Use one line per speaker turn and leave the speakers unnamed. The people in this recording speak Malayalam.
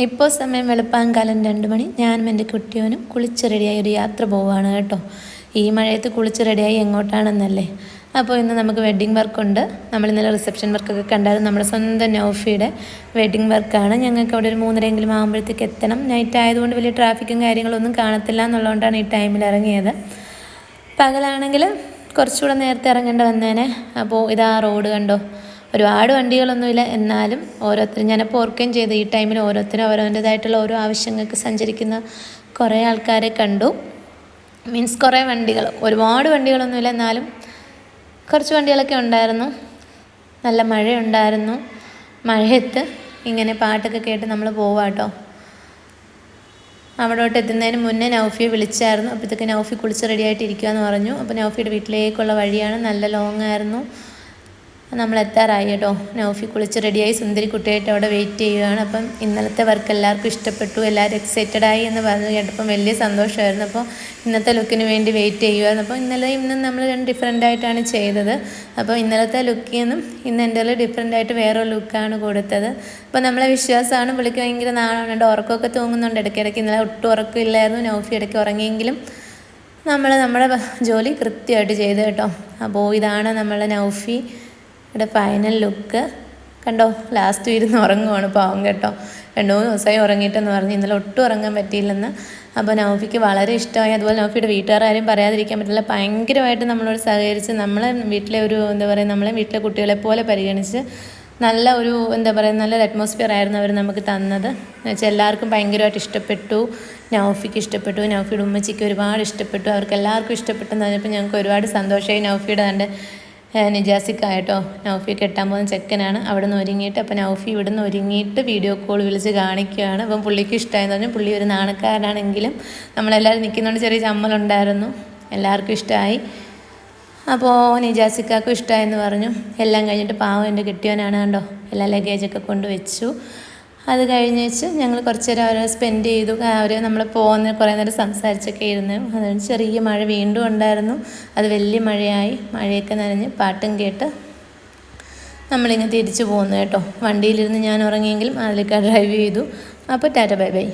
ഇപ്പോൾ സമയം വെളുപ്പാങ്കാലം 2 മണി. ഞാനും എൻ്റെ കുട്ടിയോനും കുളിച്ച് റെഡിയായി ഒരു യാത്ര പോവുകയാണ് കേട്ടോ. ഈ മഴയത്ത് കുളിച്ച് റെഡിയായി എങ്ങോട്ടാണെന്നല്ലേ. അപ്പോൾ ഇന്ന് നമുക്ക് വെഡ്ഡിങ് വർക്കുണ്ട്. നമ്മൾ ഇന്നലെ റിസപ്ഷൻ വർക്കൊക്കെ കണ്ടായിരുന്നു. നമ്മുടെ സ്വന്തം നൗഫിയുടെ വെഡ്ഡിങ് വർക്കാണ്. ഞങ്ങൾക്ക് അവിടെ ഒരു 3:30 ആകുമ്പോഴത്തേക്ക് എത്തണം. നൈറ്റ് ആയതുകൊണ്ട് വലിയ ട്രാഫിക്കും കാര്യങ്ങളൊന്നും കാണത്തില്ല എന്നുള്ളതുകൊണ്ടാണ് ഈ ടൈമിൽ ഇറങ്ങിയത്. പകലാണെങ്കിൽ കുറച്ചുകൂടെ നേരത്തെ ഇറങ്ങേണ്ട വന്നേനെ. അപ്പോൾ ഇതാ റോഡ് കണ്ടോ, ഒരുപാട് വണ്ടികളൊന്നുമില്ല, എന്നാലും ഓരോരുത്തരും ഞാനപ്പോൾ ഓർക്കുകയും ചെയ്തു, ഈ ടൈമിൽ ഓരോരുത്തരും അവരവൻ്റേതായിട്ടുള്ള ഓരോ ആവശ്യങ്ങൾക്ക് സഞ്ചരിക്കുന്ന കുറേ ആൾക്കാരെ കണ്ടു. മീൻസ് കുറേ വണ്ടികൾ, ഒരുപാട് വണ്ടികളൊന്നുമില്ല, എന്നാലും കുറച്ച് വണ്ടികളൊക്കെ ഉണ്ടായിരുന്നു. നല്ല മഴയുണ്ടായിരുന്നു. മഴയത്ത് ഇങ്ങനെ പാട്ടൊക്കെ കേട്ട് നമ്മൾ പോവാട്ടോ. അവിടോട്ട് എത്തുന്നതിന് മുന്നേ നൗഫിയെ വിളിച്ചായിരുന്നു. അപ്പോഴത്തേക്ക് നൗഫി കുളിച്ച് റെഡിയായിട്ട് ഇരിക്കുകയെന്ന് പറഞ്ഞു. അപ്പോൾ നൗഫിയുടെ വീട്ടിലേക്കുള്ള വഴിയാണ്, നല്ല ലോങ് ആയിരുന്നു. നമ്മൾ എത്താറായി കേട്ടോ. നൗഫി കുളിച്ച് റെഡിയായി സുന്ദരി കുട്ടിയായിട്ട് അവിടെ വെയിറ്റ് ചെയ്യുകയാണ്. അപ്പം ഇന്നലത്തെ വർക്ക് എല്ലാവർക്കും ഇഷ്ടപ്പെട്ടു, എല്ലാവരും എക്സൈറ്റഡായി എന്ന് പറഞ്ഞു കേട്ടപ്പം വലിയ സന്തോഷമായിരുന്നു. അപ്പോൾ ഇന്നത്തെ ലുക്കിന് വേണ്ടി വെയിറ്റ് ചെയ്യുമായിരുന്നു. അപ്പോൾ ഇന്നും നമ്മൾ ഡിഫറെൻ്റ് ആയിട്ടാണ് ചെയ്തത്. അപ്പോൾ ഇന്നലത്തെ ലുക്കിൽ നിന്നും ഇന്ന് എൻ്റെ ഡിഫറെൻ്റ് ആയിട്ട് വേറൊരു ലുക്കാണ് കൊടുത്തത്. അപ്പോൾ നമ്മളെ വിശ്വാസമാണ്, പുള്ളിക്ക് ഭയങ്കര നാളുണ്ട്, ഉറക്കമൊക്കെ തൂങ്ങുന്നുണ്ട് ഇടയ്ക്കിടയ്ക്ക്. ഇന്നലെ ഒട്ടും ഉറക്കമില്ലായിരുന്നു. നൗഫി ഇടയ്ക്ക് ഉറങ്ങിയെങ്കിലും നമ്മുടെ ജോലി കൃത്യമായിട്ട് ചെയ്തു കേട്ടോ. അപ്പോൾ ഇതാണ് നമ്മളെ നൗഫി ഫൈനൽ ലുക്ക്. കണ്ടോ, ലാസ്റ്റ് ഇരുന്ന് ഉറങ്ങുവാണ് പാവം കേട്ടോ. 2-3 ദിവസമായി ഉറങ്ങിയിട്ടെന്ന് പറഞ്ഞ് ഇന്നലെ ഒട്ടും ഉറങ്ങാൻ പറ്റിയില്ലെന്ന്. അപ്പോൾ നൗഫിക്ക് വളരെ ഇഷ്ടമായി. അതുപോലെ നൗഫിയുടെ വീട്ടുകാരും പറയാതിരിക്കാൻ പറ്റില്ല, ഭയങ്കരമായിട്ട് നമ്മളോട് സഹകരിച്ച് നമ്മളെ വീട്ടിലെ നമ്മളെ വീട്ടിലെ കുട്ടികളെ പോലെ പരിഗണിച്ച് നല്ല നല്ലൊരു അറ്റ്മോസ്ഫിയർ ആയിരുന്നു അവർ നമുക്ക് തന്നത്. എന്നുവെച്ചാൽ എല്ലാവർക്കും ഭയങ്കരമായിട്ട് ഇഷ്ടപ്പെട്ടു. നൗഫിക്ക് ഇഷ്ടപ്പെട്ടു, നൗഫിയുടെ ഉമ്മച്ചിക്ക് ഒരുപാട് ഇഷ്ടപ്പെട്ടു, അവർക്ക് എല്ലാവർക്കും ഇഷ്ടപ്പെട്ടെന്ന് പറഞ്ഞപ്പോൾ ഞങ്ങൾക്ക് ഒരുപാട് സന്തോഷമായി. നൗഫിയുടെ നിജാസിക്കായിട്ടോ, നൗഫി കെട്ടാൻ പോകുന്ന ചെക്കനാണ്. അവിടെ നിന്ന് ഒരുങ്ങിയിട്ട്, അപ്പോൾ നൗഫി ഇവിടെ നിന്ന് ഒരുങ്ങിയിട്ട് വീഡിയോ കോൾ വിളിച്ച് കാണിക്കുകയാണ്. അപ്പം പുള്ളിക്ക് ഇഷ്ടമായെന്ന് പറഞ്ഞു. പുള്ളി ഒരു നാണക്കാരനാണെങ്കിലും നമ്മളെല്ലാവരും നിൽക്കുന്നതുകൊണ്ട് ചെറിയ ചമ്മലുണ്ടായിരുന്നു. എല്ലാവർക്കും ഇഷ്ടമായി. അപ്പോൾ നിജാസിക്കാക്കും ഇഷ്ടമായെന്ന് പറഞ്ഞു. എല്ലാം കഴിഞ്ഞിട്ട് പാവം എൻ്റെ കെട്ടിയവനാണ് കണ്ടോ, എല്ലാ ലഗേജൊക്കെ കൊണ്ടുവച്ചു. അത് കഴിഞ്ഞ് ഞങ്ങൾ കുറച്ച് നേരം അവരെ സ്പെൻഡ് ചെയ്തു. നമ്മൾ പോകുന്ന കുറേ നേരം സംസാരിച്ചൊക്കെ ഇരുന്നു. അതുകൊണ്ട് ചെറിയ മഴ വീണ്ടും ഉണ്ടായിരുന്നു. അത് വലിയ മഴയായി. മഴയൊക്കെ നനഞ്ഞ് പാട്ടും കേട്ട് നമ്മളിങ്ങനെ തിരിച്ചു പോകുന്നു കേട്ടോ. വണ്ടിയിലിരുന്ന് ഞാൻ ഉറങ്ങിയെങ്കിലും അതിലേക്ക് ഡ്രൈവ് ചെയ്തു. അപ്പോൾ ടാറ്റ ബൈ ബൈ.